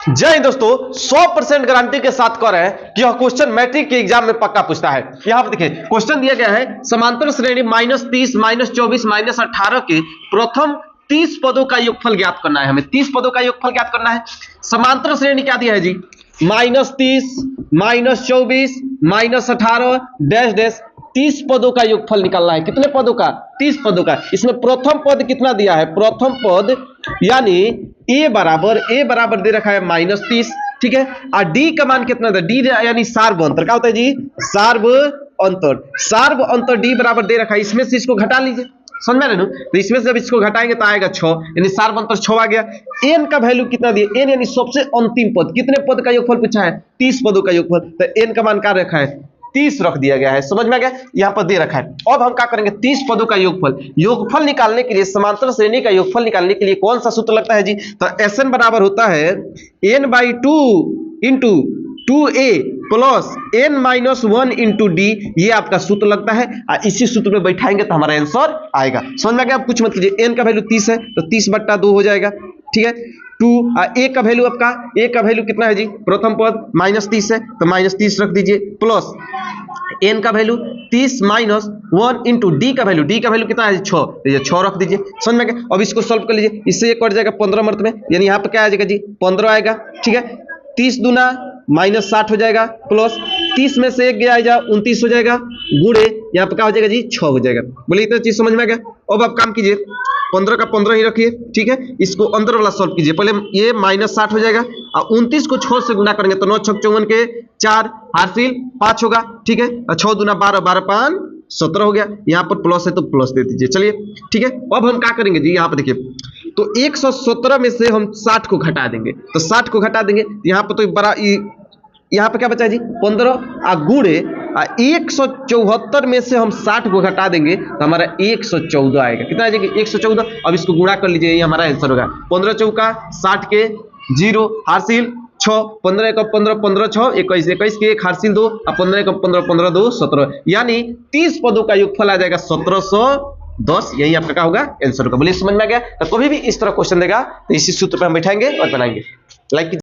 जय हिंद दोस्तों, 100% गारंटी के साथ कह रहे हैं कि यह क्वेश्चन मैट्रिक के एग्जाम में पक्का पूछता है। यहां पर देखिए क्वेश्चन दिया गया है, समांतर श्रेणी -30, -24, -18 के प्रथम 30 पदों का योगफल ज्ञात करना है। हमें 30 पदों का योगफल ज्ञात करना है। समांतर श्रेणी क्या दिया है जी? -30, -24, -18 डैश डैश 30 पदों का योगफल निकालना है। कितने पदों का? 30 पदों का। इसमें प्रथम पद कितना दिया है? प्रथम पद यानी a बराबर दे रखा है -30, ठीक है। और d का मान कितना था? d यानी सार्व अंतर। क्या होता है जी? सार्व अंतर d बराबर दे रखा है। इसमें से इसको घटा लीजिए, समझ में आ रहा है? तो इसमें से जब इसको घटाएंगे तो आएगा 6, यानी सार्व अंतर 6 आ गया। n का वैल्यू कितना दिया? n यानी सबसे अंतिम पद। कितने पद का योगफल पूछा है? 30 पदों का योगफल। तो n का मान क्या रखा है? 30 रख दिया गया है। समझ में आ गया? यहां पर दे रखा है। अब हम क्या करेंगे? 30 पदों का योगफल निकालने के लिए, समांतर श्रेणी का योगफल निकालने के लिए कौन सा सूत्र लगता है जी? तो Sn बराबर होता है n/2 into 2a plus n-1 into d। ये आपका सूत्र लगता है और इसी सूत्र में बैठाएंगे तो हमारा आंसर आएगा। समझ में आ गया? आप कुछ मत कीजिए। n का वैल्यू 30 है तो 30/2 हो जाएगा, ठीक है। 2 a का वैल्यू आपका, a का वैल्यू कितना है जी? प्रथम पद -30 है तो -30 रख दीजिए, प्लस n का वैल्यू 30 -1 इंटू d का वैल्यू कितना है? 6, तो ये 6 रख दीजिए। समझ में गया? अब इसको सॉल्व कर लीजिए। इससे ये कट जाएगा 15 मर्त में, यानी यहाँ पे क्या आ जाएगा जी? 15 आएगा, ठीक है। 30 दूना -60 हो जाएगा, प्लस 30 में से 1 गया 29 हो जाएगा, गुणे यहाँ पे क्या हो जाएगा जी? 6 हो जाएगा। बोलिए इतना चीज समझ में आ गया? अब आप काम कीजिए, 15 का 15 ही रखिए, ठीक है। इसको अंदर वाला सॉल्व कीजिए। पहले ये -60 हो जाएगा और 29 को 6 से गुना करेंगे तो 9 6 54 के 4 हासिल 5 होगा, ठीक है। 6 दूना 12, 12 5 17 हो गया। यहाँ पर प्लस है तो प्लस दे दीजिए, चलिए, ठीक है। अब हम क्या करेंगे जी? यहाँ पर देखिए, तो 117 में से हम 60 को घटा देंगे, तो 60 को घटा देंगे यहाँ पर तो बड़ा, यहाँ पे क्या बचा है जी? 15 गुणे 174 में से हम 60 को घटा देंगे तो हमारा 114 आएगा। कितना आ जाएगा? 114। अब इसको गुणा कर लीजिए, ये हमारा आंसर होगा। 15 चौका 60 के 0 हासिल 6, 15 का 15, 15 6 21, 21 के 1 हासिल 2 और 15 का 15, 15 2 17, यानी 30 पदों का योगफल आ जाएगा 1710। यही आपका क्या होगा? आंसर होगा। बोलिए समझ में आ गया? तो कभी भी इस तरह क्वेश्चन देगा तो इसी सूत्र पे हम बैठाएंगे और बनाएंगे। लाइक